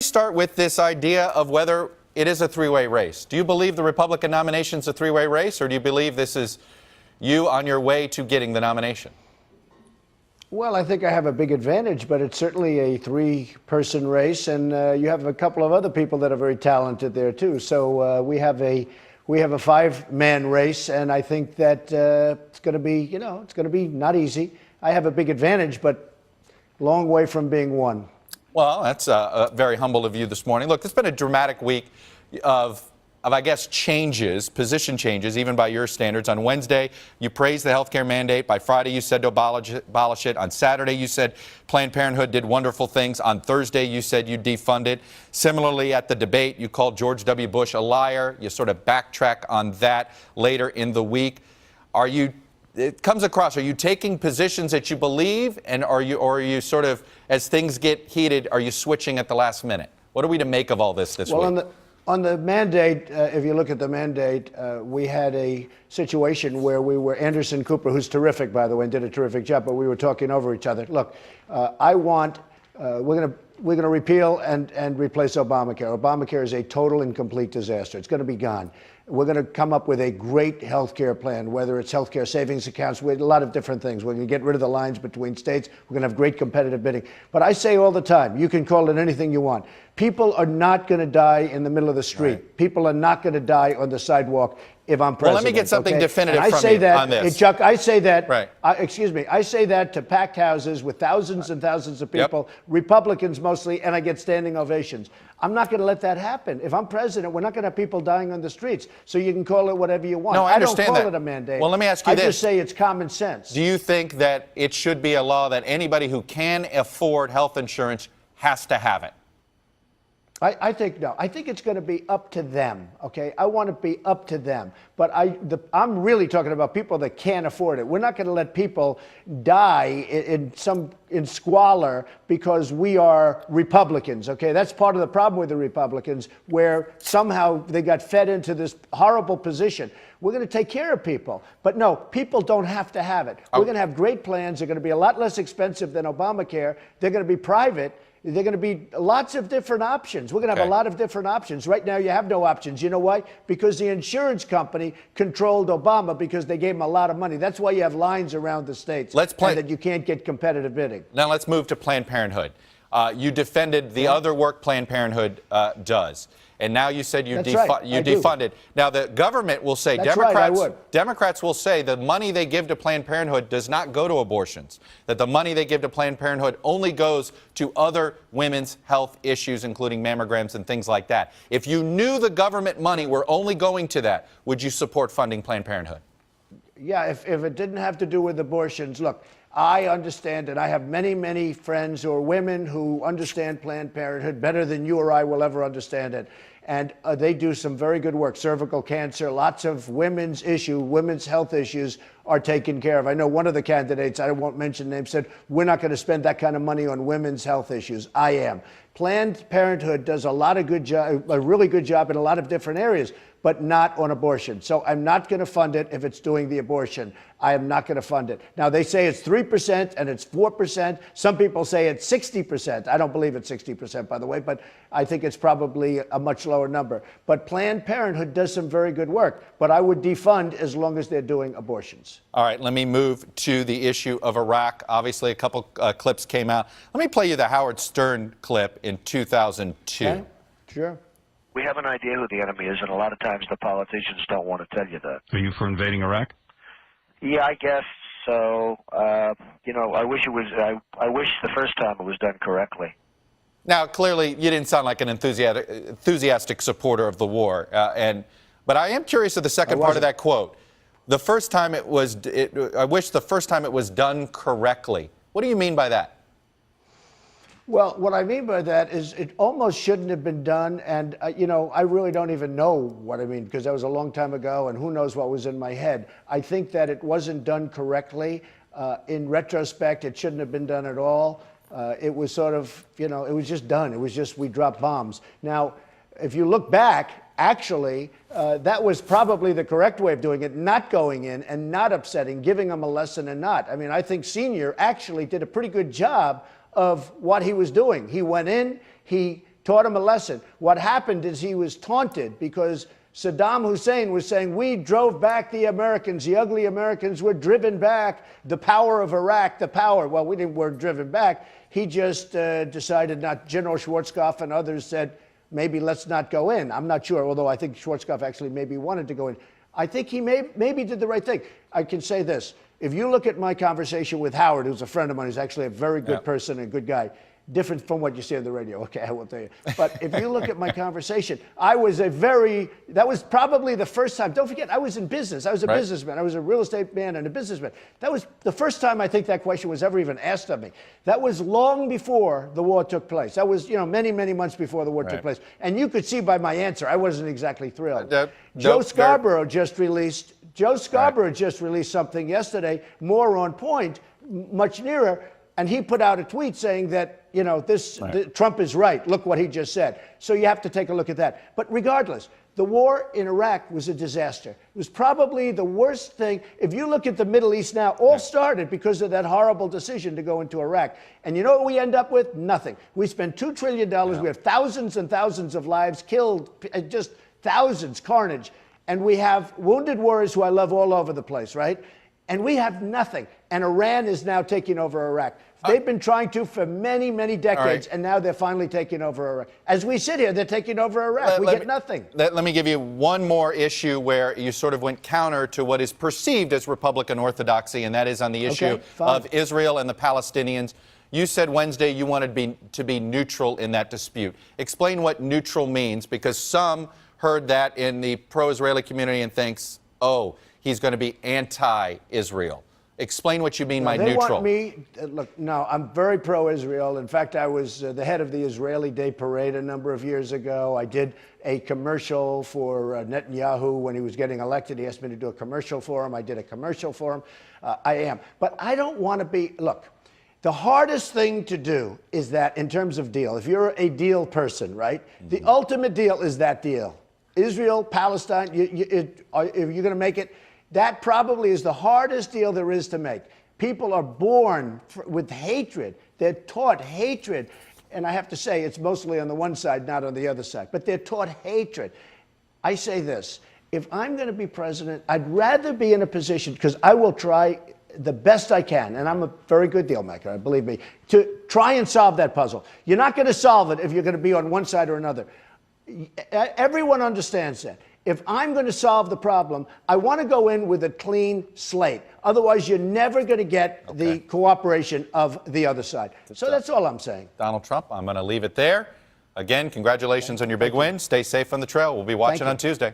Start with this idea of whether it is a three-way race. Do you believe the Republican nomination is a three-way race, or do you believe this is you on your way to getting the nomination? Well, I think I have a big advantage, but it's certainly a three-person race, and you have a couple of other people that are very talented there too. So we have a five-man race, and I think that it's going to be, it's going to be not easy. I have a big advantage, but long way from being one. Well, that's very humble of you this morning. Look, it's been a dramatic week of I guess, changes, position changes, even by your standards. On Wednesday, you praised the health care mandate. By Friday, you said to abolish it. On Saturday, you said Planned Parenthood did wonderful things. On Thursday, you said you defund it. Similarly, at the debate, you called George W. Bush a liar. You sort of backtrack on that later in the week. It comes across, are you taking positions that you believe, and or are you sort of, as things get heated, are you switching at the last minute? What are we to make of all this week? On the mandate, if you look at the mandate, we had a situation where we were Anderson Cooper, who's terrific, by the way, and did a terrific job, but we were talking over each other. Look, we're going to repeal and replace Obamacare. Obamacare is a total and complete disaster. It's going to be gone. We're going to come up with a great health care plan, whether it's health care savings accounts, with a lot of different things. We're going to get rid of the lines between states. We're going to have great competitive bidding. But I say all the time, you can call it anything you want. People are not going to die in the middle of the street. Right. People are not going to die on the sidewalk if I'm president. Well, let me get something definitive from you on this. Chuck, I say that, right. I say that to packed houses with thousands and thousands of people, Republicans mostly, and I get standing ovations. I'm not going to let that happen. If I'm president, we're not going to have people dying on the streets. So you can call it whatever you want. No, I understand don't call that. it a mandate. Well, let me ask you this. I just say it's common sense. Do you think that it should be a law that anybody who can afford health insurance has to have it? I think no. I think it's going to be up to them, okay? I want it to be up to them. But I'm really talking about people that can't afford it. We're not going to let people die in squalor because we are Republicans, okay? That's part of the problem with the Republicans, where somehow they got fed into this horrible position. We're going to take care of people. But no, people don't have to have it. We're going to have great plans. They're going to be a lot less expensive than Obamacare. They're going to be private. They're going to be lots of different options. We're going to have a lot of different options. Right now, you have no options. You know why? Because the insurance company controlled Obama because they gave him a lot of money. That's why you have lines around the states and that you can't get competitive bidding. Now let's move to Planned Parenthood. You defended the other work Planned Parenthood does. And now you said you defunded. Now the government will say, Democrats will say the money they give to Planned Parenthood does not go to abortions, that the money they give to Planned Parenthood only goes to other women's health issues, including mammograms and things like that. If you knew the government money were only going to that, would you support funding Planned Parenthood? Yeah, if it didn't have to do with abortions, look, I understand, and I have many, many friends who are women who understand Planned Parenthood better than you or I will ever understand it. And they do some very good work. Cervical cancer, lots of women's health issues are taken care of. I know one of the candidates, I won't mention names, said, we're not going to spend that kind of money on women's health issues. I am. Planned Parenthood does a really good job in a lot of different areas, but not on abortion. So I'm not going to fund it if it's doing the abortion. I am not going to fund it. Now, they say it's 3% and it's 4%. Some people say it's 60%. I don't believe it's 60%, by the way, but I think it's probably a much lower number. But Planned Parenthood does some very good work, but I would defund as long as they're doing abortions. All right, let me move to the issue of Iraq. Obviously, a couple clips came out. Let me play you the Howard Stern clip in 2002. Okay. Sure. We have an idea who the enemy is, and a lot of times the politicians don't want to tell you that. Are you for invading Iraq? Yeah, I guess so. I wish I wish the first time it was done correctly. Now, clearly, you didn't sound like an enthusiastic supporter of the war, but I am curious of the second part of that quote. The first time I wish the first time it was done correctly. What do you mean by that? Well, what I mean by that is it almost shouldn't have been done. And, I really don't even know what I mean, because that was a long time ago and who knows what was in my head. I think that it wasn't done correctly. In retrospect, it shouldn't have been done at all. It was sort of, it was just done. It was just we dropped bombs. Now, if you look back, actually, that was probably the correct way of doing it, not going in and not upsetting, giving them a lesson and not. I mean, I think Senior actually did a pretty good job of what he was doing. He went in, he taught him a lesson. What happened is he was taunted because Saddam Hussein was saying, we drove back the Americans, the ugly Americans were driven back, the power of Iraq, the power. Well, weren't driven back. He just decided not. General Schwarzkopf and others said, maybe let's not go in. I'm not sure, although I think Schwarzkopf actually maybe wanted to go in. I think he maybe did the right thing. I can say this. If you look at my conversation with Howard, who's a friend of mine, who's actually a very good person and a good guy, different from what you see on the radio. Okay, I will tell you. But if you look at my conversation, that was probably the first time. Don't forget, I was in business. I was a businessman. I was a real estate man and a businessman. That was the first time I think that question was ever even asked of me. That was long before the war took place. That was, many, many months before the war took place. And you could see by my answer, I wasn't exactly thrilled. Joe Scarborough just released something yesterday, more on point, much nearer. And he put out a tweet saying that, Trump is right. Look what he just said. So you have to take a look at that. But regardless, the war in Iraq was a disaster. It was probably the worst thing. If you look at the Middle East now, all started because of that horrible decision to go into Iraq. And you know what we end up with? Nothing. We spent $2 trillion. We have thousands and thousands of lives killed, just thousands, carnage. And we have wounded warriors who I love all over the place, right? And we have nothing. And Iran is now taking over Iraq. They've been trying to for many, many decades, and now they're finally taking over Iraq. As we sit here, they're taking over Iraq. We get nothing. Let me give you one more issue where you sort of went counter to what is perceived as Republican orthodoxy, and that is on the issue of Israel and the Palestinians. You said Wednesday you wanted to be neutral in that dispute. Explain what neutral means, because some heard that in the pro-Israeli community and thinks, oh, he's going to be anti-Israel. Explain what you mean by neutral. They want me, look, no, I'm very pro-Israel. In fact, I was the head of the Israeli Day Parade a number of years ago. I did a commercial for Netanyahu when he was getting elected. He asked me to do a commercial for him. I did a commercial for him. I am. But I don't want to be, look, the hardest thing to do is that in terms of deal, if you're a deal person, right, the ultimate deal is that deal. Israel, Palestine, if you're going to make it, that probably is the hardest deal there is to make. People are born with hatred. They're taught hatred. And I have to say, it's mostly on the one side, not on the other side. But they're taught hatred. I say this. If I'm going to be president, I'd rather be in a position, because I will try the best I can, and I'm a very good deal maker, believe me, to try and solve that puzzle. You're not going to solve it if you're going to be on one side or another. Everyone understands that. If I'm going to solve the problem, I want to go in with a clean slate. Otherwise, you're never going to get the cooperation of the other side. So that's all I'm saying. Donald Trump, I'm going to leave it there. Again, congratulations on your big win. Stay safe on the trail. We'll be watching on Tuesday.